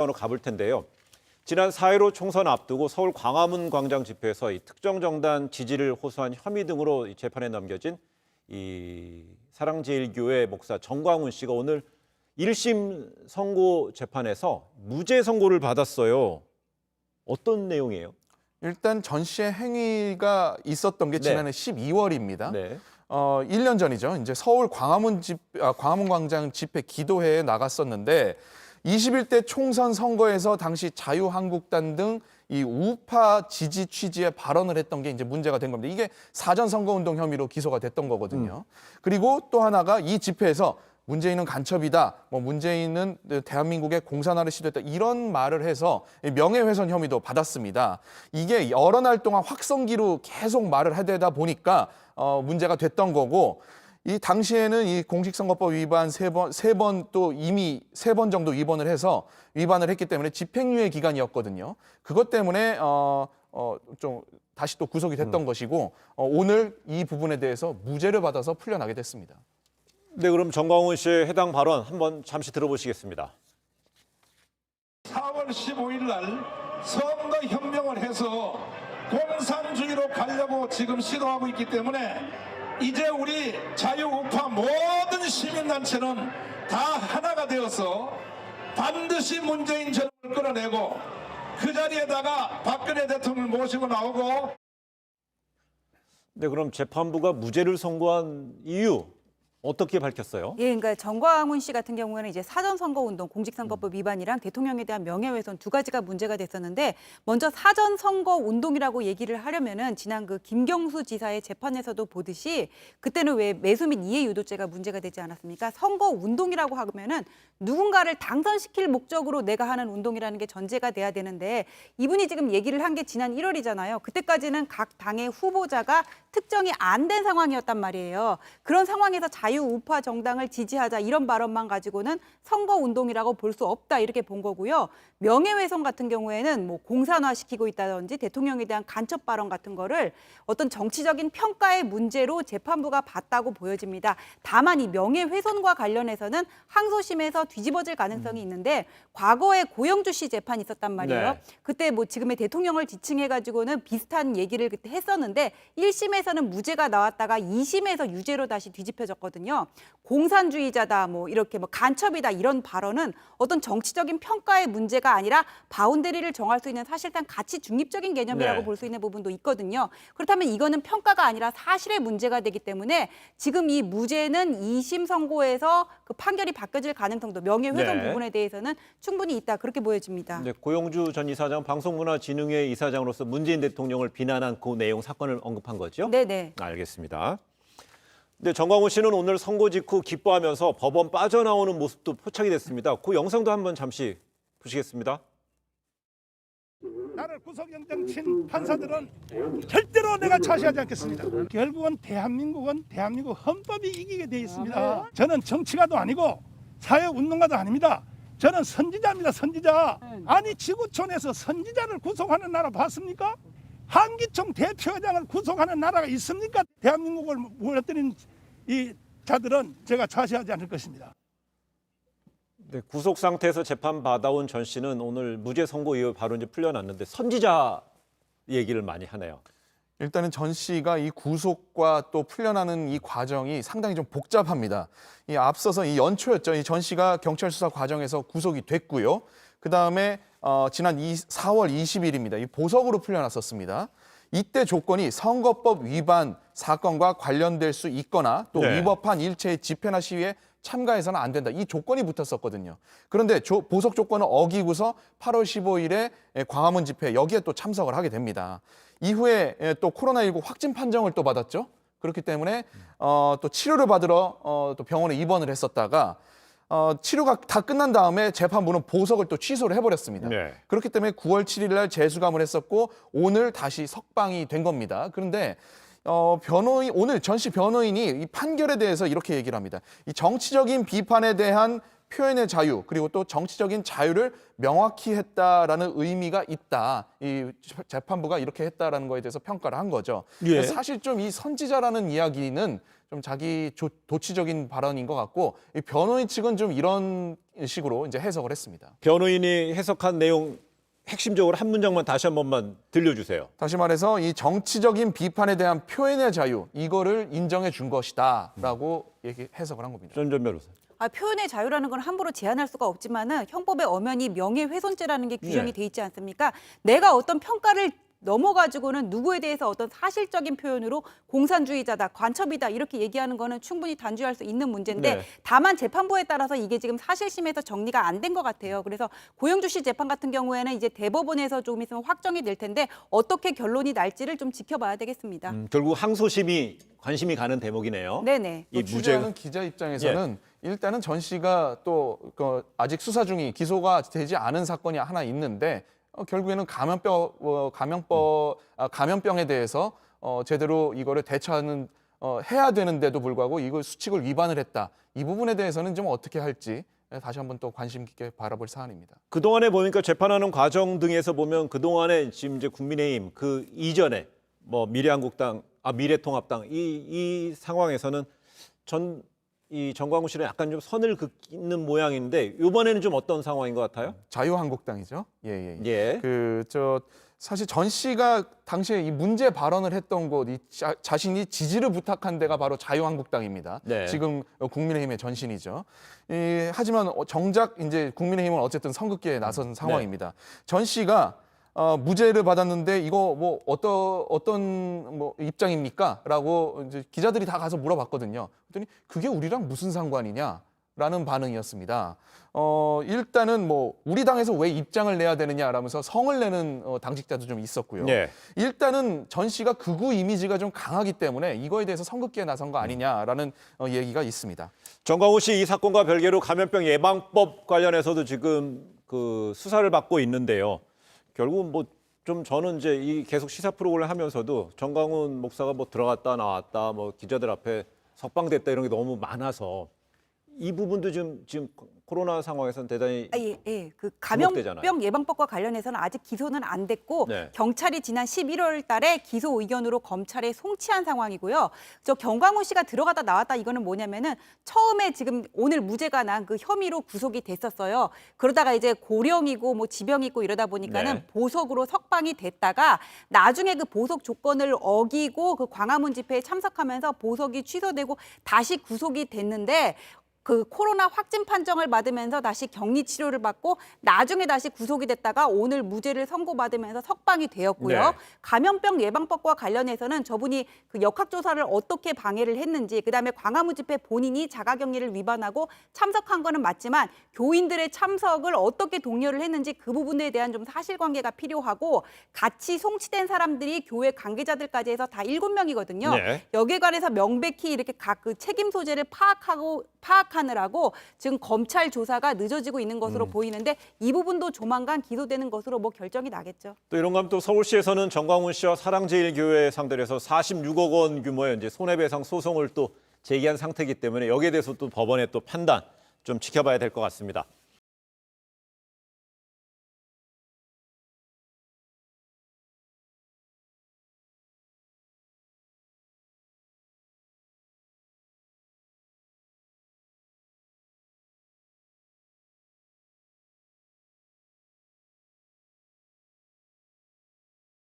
으로 가볼 텐데요. 지난 4.15 총선 앞두고 서울 광화문 광장 집회에서 이 특정 정당 지지를 호소한 혐의 등으로 이 재판에 넘겨진 이 사랑제일교회 목사 정광훈 씨가 오늘 1심 선고 재판에서 무죄 선고를 받았어요. 어떤 내용이에요? 일단 전 씨의 행위가 있었던 게 지난해 12월입니다. 네. 1년 전이죠. 이제 서울 광화문 광장 집회 기도회에 나갔었는데 21대 총선 선거에서 당시 자유한국당 등 이 우파 지지 취지의 발언을 했던 게 이제 문제가 된 겁니다. 이게 사전 선거운동 혐의로 기소가 됐던 거거든요. 그리고 또 하나가 이 집회에서 문재인은 간첩이다, 뭐 문재인은 대한민국의 공산화를 시도했다 이런 말을 해서 명예훼손 혐의도 받았습니다. 이게 여러 날 동안 확성기로 계속 말을 하다 보니까 문제가 됐던 거고. 이 당시에는 이 공직선거법 위반 세 번 또 이미 3번 정도 위반을 했기 때문에 집행유예 기간이었거든요. 그것 때문에 좀 다시 또 구속이 됐던 것이고 오늘 이 부분에 대해서 무죄를 받아서 풀려나게 됐습니다. 네, 그럼 정광훈 씨의 해당 발언 한번 잠시 들어보시겠습니다. 4월 15일 날 선거혁명을 해서 공산주의로 가려고 지금 시도하고 있기 때문에 이제 우리 자유우파 모든 시민단체는 다 하나가 되어서 반드시 문재인 정부를 끌어내고 그 자리에다가 박근혜 대통령을 모시고 나오고. 네, 그럼 재판부가 무죄를 선고한 이유 어떻게 밝혔어요? 예, 그러니까 정광훈 씨 같은 경우에는 이제 사전선거운동, 공직선거법 위반이랑 대통령에 대한 명예훼손 두 가지가 문제가 됐었는데 먼저 사전선거운동이라고 얘기를 하려면은 지난 그 김경수 지사의 재판에서도 보듯이 그때는 왜 매수 및 이해 유도죄가 문제가 되지 않았습니까? 선거운동이라고 하면은 누군가를 당선시킬 목적으로 내가 하는 운동이라는 게 전제가 돼야 되는데 이분이 지금 얘기를 한 게 지난 1월이잖아요. 그때까지는 각 당의 후보자가 특정이 안 된 상황이었단 말이에요. 그런 상황에서 자유우파 정당을 지지하자 이런 발언만 가지고는 선거운동이라고 볼 수 없다 이렇게 본 거고요. 명예훼손 같은 경우에는 뭐 공산화시키고 있다든지 대통령에 대한 간첩 발언 같은 거를 어떤 정치적인 평가의 문제로 재판부가 봤다고 보여집니다. 다만 이 명예훼손과 관련해서는 항소심에서 뒤집어질 가능성이 있는데 과거에 고영주 씨 재판이 있었단 말이에요. 네. 그때 뭐 지금의 대통령을 지칭해가지고는 비슷한 얘기를 그때 했었는데 1심에서는 무죄가 나왔다가 2심에서 유죄로 다시 뒤집혀졌거든요. 공산주의자다, 뭐 이렇게 뭐 간첩이다 이런 발언은 어떤 정치적인 평가의 문제가 아니라 바운더리를 정할 수 있는 사실상 가치 중립적인 개념이라고 네. 볼 수 있는 부분도 있거든요. 그렇다면 이거는 평가가 아니라 사실의 문제가 되기 때문에 지금 이 무죄는 2심 선고에서 그 판결이 바뀌어질 가능성도 명예훼손 네. 부분에 대해서는 충분히 있다 그렇게 보여집니다. 네, 고영주 전 이사장 방송문화진흥회 이사장으로서 문재인 대통령을 비난한 그 내용 사건을 언급한 거죠? 네네. 알겠습니다. 네, 정광훈 씨는 오늘 선고 직후 기뻐하면서 법원 빠져나오는 모습도 포착이 됐습니다. 그 영상도 한번 잠시 보시겠습니다. 나를 구속영장 친 판사들은 절대로 내가 차시하지 않겠습니다. 결국은 대한민국 헌법이 이기게 돼 있습니다. 저는 정치가도 아니고 사회운동가도 아닙니다. 저는 선지자입니다. 선지자. 아니 지구촌에서 선지자를 구속하는 나라 봤습니까? 한기총 대표회장을 구속하는 나라가 있습니까? 대한민국을 무너뜨린 이 자들은 제가 차시하지 않을 것입니다. 네, 구속 상태에서 재판 받아온 전 씨는 오늘 무죄 선고 이후 바로 이제 풀려났는데 선지자 얘기를 많이 하네요. 일단은 전 씨가 이 구속과 또 풀려나는 이 과정이 상당히 좀 복잡합니다. 이 앞서서 이 연초였죠. 이 전 씨가 경찰 수사 과정에서 구속이 됐고요. 그 다음에 지난 4월 20일입니다. 이 보석으로 풀려났었습니다. 이때 조건이 선거법 위반 사건과 관련될 수 있거나 또 네. 위법한 일체의 집회나 시위에 참가해서는 안 된다. 이 조건이 붙었었거든요. 그런데 보석 조건을 어기고서 8월 15일에 광화문 집회 여기에 또 참석을 하게 됩니다. 이후에 또 코로나19 확진 판정을 또 받았죠. 그렇기 때문에 또 치료를 받으러 또 병원에 입원을 했었다가 치료가 다 끝난 다음에 재판부는 보석을 또 취소를 해버렸습니다. 네. 그렇기 때문에 9월 7일 날 재수감을 했었고 오늘 다시 석방이 된 겁니다. 그런데 오늘 전 씨 변호인이 이 판결에 대해서 이렇게 얘기를 합니다. 이 정치적인 비판에 대한 표현의 자유 그리고 또 정치적인 자유를 명확히 했다라는 의미가 있다. 이 재판부가 이렇게 했다라는 거에 대해서 평가를 한 거죠. 예. 사실 좀 이 선지자라는 이야기는 좀 자기 도치적인 발언인 것 같고 이 변호인 측은 좀 이런 식으로 이제 해석을 했습니다. 변호인이 해석한 내용 핵심적으로 한 문장만 다시 한 번만 들려주세요. 다시 말해서 이 정치적인 비판에 대한 표현의 자유 이거를 인정해 준 것이다라고 해석을 한 겁니다. 전전 변호사. 표현의 자유라는 건 함부로 제한할 수가 없지만은 형법에 엄연히 명예훼손죄라는 게 규정이 네. 돼 있지 않습니까? 내가 어떤 평가를 넘어가지고는 누구에 대해서 어떤 사실적인 표현으로 공산주의자다, 관첩이다 이렇게 얘기하는 거는 충분히 단죄할 수 있는 문제인데 네. 다만 재판부에 따라서 이게 지금 사실심에서 정리가 안 된 것 같아요. 그래서 고영주 씨 재판 같은 경우에는 이제 대법원에서 조금 있으면 확정이 될 텐데 어떻게 결론이 날지를 좀 지켜봐야 되겠습니다. 결국 항소심이 관심이 가는 대목이네요. 네네. 이 취재하는 기자 입장에서는 일단은 전 씨가 또 아직 수사 중이 기소가 되지 않은 사건이 하나 있는데 결국에는 감염병에 대해서 제대로 이거를 대처하는 해야 되는데도 불구하고 이걸 수칙을 위반을 했다. 이 부분에 대해서는 좀 어떻게 할지 다시 한번 또 관심 깊게 바라볼 사안입니다. 그동안에 보니까 재판하는 과정 등에서 보면 그동안에 지금 이제 국민의힘 그 이전에 뭐 미래통합당 이 상황에서는 이 정광훈 씨는 약간 좀 선을 긋는 모양인데 이번에는 좀 어떤 상황인 것 같아요? 자유한국당이죠. 예. 사실 전 씨가 당시에 이 문제 발언을 했던 곳, 자신이 지지를 부탁한 데가 바로 자유한국당입니다. 네. 지금 국민의힘의 전신이죠. 하지만 정작 이제 국민의힘은 어쨌든 선긋기에 나선 상황입니다. 전 씨가 무죄를 받았는데 이거 뭐 어떤 뭐 입장입니까?라고 이제 기자들이 다 가서 물어봤거든요. 그랬더니 그게 우리랑 무슨 상관이냐?라는 반응이었습니다. 일단은 뭐 우리 당에서 왜 입장을 내야 되느냐라면서 성을 내는 당직자도 좀 있었고요. 네. 일단은 전 씨가 극우 이미지가 좀 강하기 때문에 이거에 대해서 선긋기에 나선 거 아니냐라는 얘기가 있습니다. 정광훈 씨 이 사건과 별개로 감염병 예방법 관련해서도 지금 그 수사를 받고 있는데요. 결국 뭐 좀 저는 이제 계속 시사 프로그램을 하면서도 정광훈 목사가 뭐 들어갔다 나왔다 뭐 기자들 앞에 석방됐다 이런 게 너무 많아서 이 부분도 지금 코로나 상황에서는 대단히 그 주목되잖아요. 감염병 예방법과 관련해서는 아직 기소는 안 됐고 네. 경찰이 지난 11월 달에 기소 의견으로 검찰에 송치한 상황이고요. 저 정광훈 씨가 들어갔다 나왔다 이거는 뭐냐면은 처음에 지금 오늘 무죄가 난 그 혐의로 구속이 됐었어요. 그러다가 이제 고령이고 뭐 지병이 있고 이러다 보니까는 네. 보석으로 석방이 됐다가 나중에 그 보석 조건을 어기고 그 광화문 집회에 참석하면서 보석이 취소되고 다시 구속이 됐는데 그 코로나 확진 판정을 받으면서 다시 격리 치료를 받고 나중에 다시 구속이 됐다가 오늘 무죄를 선고받으면서 석방이 되었고요. 네. 감염병 예방법과 관련해서는 저분이 그 역학조사를 어떻게 방해를 했는지 그다음에 광화문 집회 본인이 자가격리를 위반하고 참석한 거는 맞지만 교인들의 참석을 어떻게 독려를 했는지 그 부분에 대한 좀 사실관계가 필요하고 같이 송치된 사람들이 교회 관계자들까지 해서 다 7명이거든요. 네. 여기에 관해서 명백히 이렇게 각 그 책임 소재를 파악하느라고 지금 검찰 조사가 늦어지고 있는 것으로 보이는데 이 부분도 조만간 기소되는 것으로 뭐 결정이 나겠죠. 또 이런 거 하면 또 서울시에서는 정광훈 씨와 사랑제일교회 상대로 해서 46억 원 규모의 이제 손해배상 소송을 또 제기한 상태이기 때문에 여기에 대해서 또 법원의 또 판단 좀 지켜봐야 될 것 같습니다.